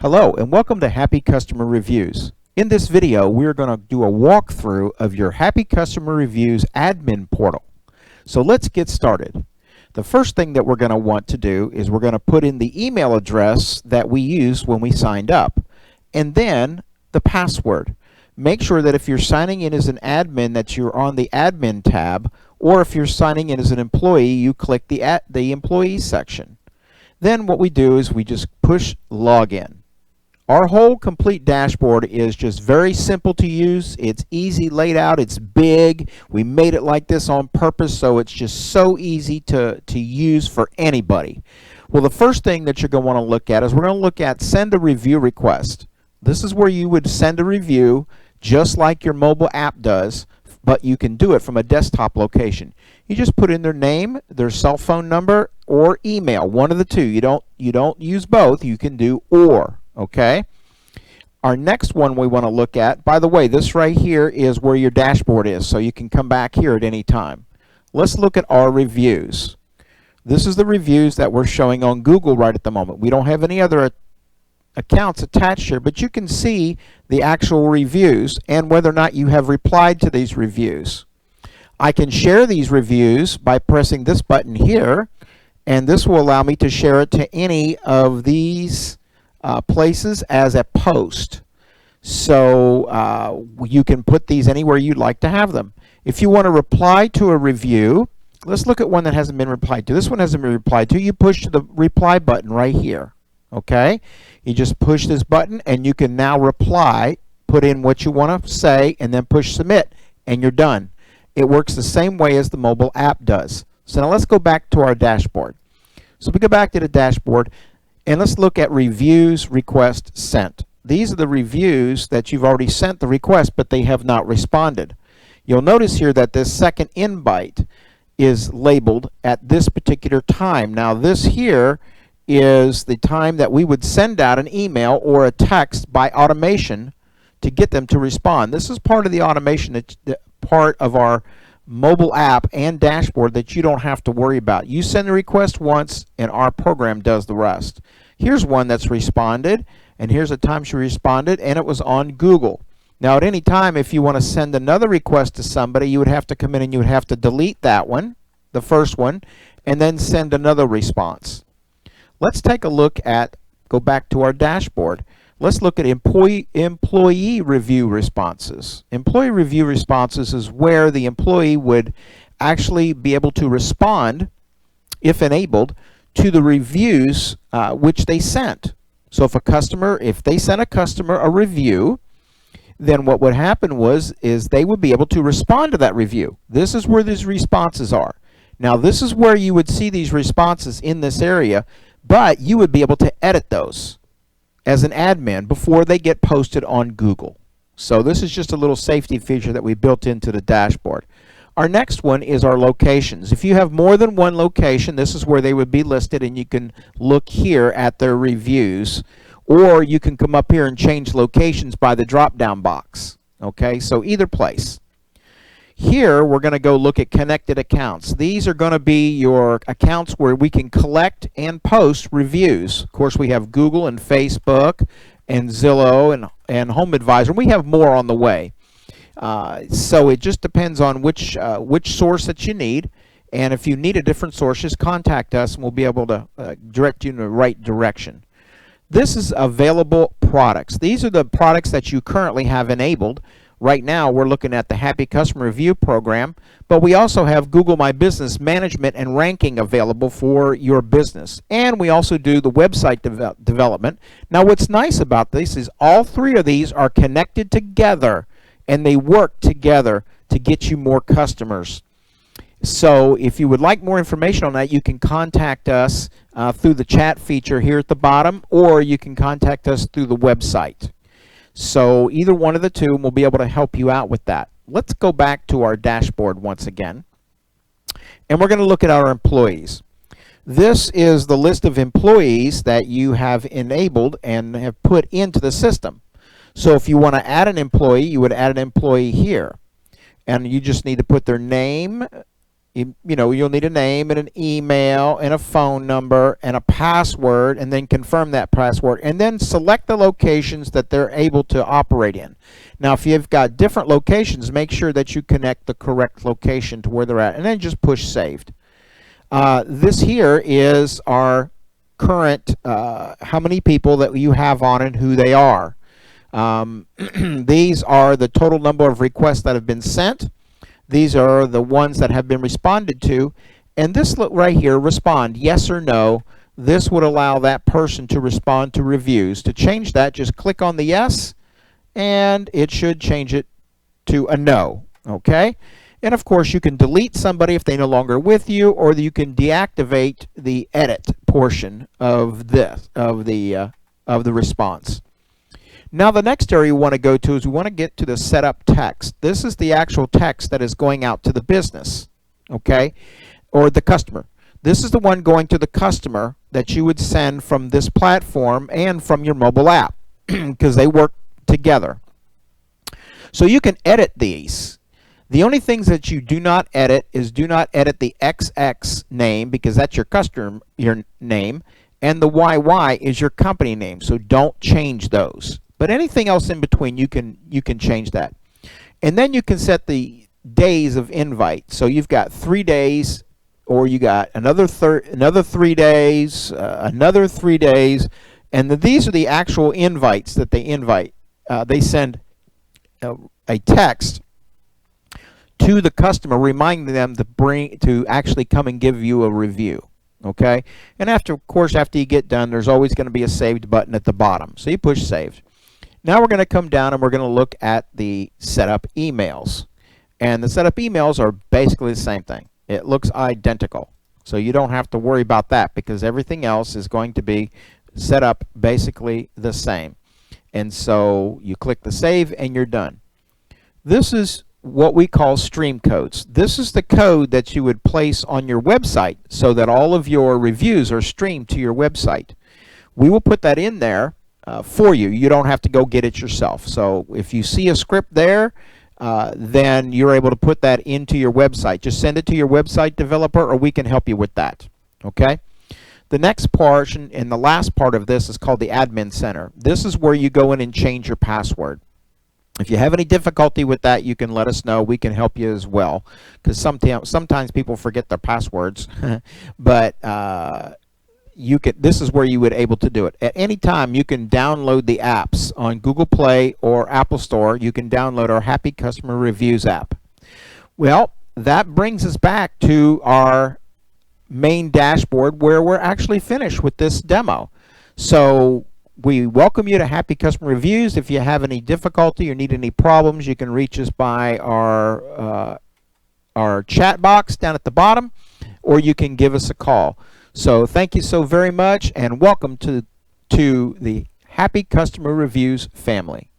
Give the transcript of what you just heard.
Hello and welcome to Happy Customer Reviews. In this video, we're going to do a walkthrough of your Happy Customer Reviews admin portal. So let's get started. The first thing that we're going to want to do is we're going to put in the email address that we used when we signed up, and then the password. Make sure that if you're signing in as an admin that you're on the admin tab, or if you're signing in as an employee, you click the employee section. Then what we do is we just push login. Our whole complete dashboard is just very simple to use. It's easy laid out. It's big. We made it like this on purpose, so it's just so easy to use for anybody. Well, the first thing that you're going to want to look at is we're going to look at send a review request. This is where you would send a review just like your mobile app does, but you can do it from a desktop location. You just put in their name, their cell phone number, or email, one of the two. You don't use both. You can do or. Okay. Our next one we want to look at, by the way, this right here is where your dashboard is, so you can come back here at any time. Let's look at our reviews. This is the reviews that we're showing on Google right at the moment. We don't have any other accounts attached here, but you can see the actual reviews and whether or not you have replied to these reviews. I can share these reviews by pressing this button here, and this will allow me to share it to any of these places as a post. So you can put these anywhere you'd like to have them. If you want to reply to a review, let's look at one that hasn't been replied to. This one hasn't been replied to. You push the reply button right here. Okay? You just push this button and you can now reply, put in what you want to say, and then push submit, and you're done. It works the same way as the mobile app does. So now let's go back to our dashboard. So we go back to the dashboard, and let's look at reviews request sent. These are the reviews that you've already sent the request, but they have not responded. You'll notice here that this second invite is labeled at this particular time. Now this here is the time that we would send out an email or a text by automation to get them to respond. This is part of the automation, part of our mobile app and dashboard that you don't have to worry about. You send the request once and our program does the rest. Here's one that's responded, and here's the time she responded, and it was on Google. Now at any time, if you want to send another request to somebody, you would have to come in and you would have to delete that one, the first one, and then send another response. Let's take a look at, go back to our dashboard. Let's look at employee review responses. Employee review responses is where the employee would actually be able to respond, if enabled, to the reviews which they sent. So if they sent a customer a review, then what would happen is they would be able to respond to that review. This is where these responses are. Now this is where you would see these responses in this area, but you would be able to edit those as an admin before they get posted on Google. So this is just a little safety feature that we built into the dashboard. Our next one is our locations. If you have more than one location, this is where they would be listed, and you can look here at their reviews, or you can come up here and change locations by the drop-down box. Okay, so either place. Here we're going to go look at connected accounts. These are going to be your accounts where we can collect and post reviews. Of course, we have Google and Facebook and Zillow and Home Advisor. We have more on the way. So it just depends on which source that you need. And if you need a different source, just contact us and we'll be able to direct you in the right direction. This is available products. These are the products that you currently have enabled. Right now we're looking at the Happy Customer Review program, but we also have Google My Business Management and Ranking available for your business. And we also do the website development. Now what's nice about this is all three of these are connected together and they work together to get you more customers. So if you would like more information on that, you can contact us through the chat feature here at the bottom, or you can contact us through the website. So either one of the two, and we'll be able to help you out with that. Let's go back to our dashboard once again, and we're going to look at our employees. This is the list of employees that you have enabled and have put into the system. So if you want to add an employee, you would add an employee here, and you just need to put their name, You'll need a name and an email and a phone number and a password, and then confirm that password, and then select the locations that they're able to operate in. Now, if you've got different locations, make sure that you connect the correct location to where they're at, and then just push saved. This here is our current, how many people that you have on and who they are. These are the total number of requests that have been sent. These are the ones that have been responded to. And this right here, respond, yes or no. This would allow that person to respond to reviews. To change that, just click on the yes, and it should change it to a no. Okay? And of course, you can delete somebody if they're no longer with you, or you can deactivate the edit portion of this, of the response. Now the next area we want to go to is we want to get to the setup text. This is the actual text that is going out to the business, okay, or the customer. This is the one going to the customer that you would send from this platform and from your mobile app because they work together. So you can edit these. The only things that you do not edit is do not edit the XX name, because that's your customer, your name, and the YY is your company name. So don't change those. But anything else in between, you can change that. And then you can set the days of invite. So you've got 3 days, or you got another 3 days, another 3 days, and these are the actual invites that they invite. They send a text to the customer reminding them to actually come and give you a review. Okay? And of course, after you get done, there's always going to be a saved button at the bottom. So you push saved. Now we're going to come down and we're going to look at the setup emails. And the setup emails are basically the same thing. It looks identical. So you don't have to worry about that, because everything else is going to be set up basically the same. And so you click the save and you're done. This is what we call stream codes. This is the code that you would place on your website so that all of your reviews are streamed to your website. We will put that in there for you. You don't have to go get it yourself. So if you see a script there, then you're able to put that into your website. Just send it to your website developer, or we can help you with that. Okay? The next portion and the last part of this is called the Admin Center. This is where you go in and change your password. If you have any difficulty with that, you can let us know. We can help you as well, because sometimes people forget their passwords. But this is where you would able to do it. At any time, you can download the apps on Google Play or Apple Store. You can download our Happy Customer Reviews app. Well, that brings us back to our main dashboard where we're actually finished with this demo. So we welcome you to Happy Customer Reviews. If you have any difficulty or need any problems, you can reach us by our chat box down at the bottom, or you can give us a call. So thank you so very much, and welcome to the Happy Customer Reviews family.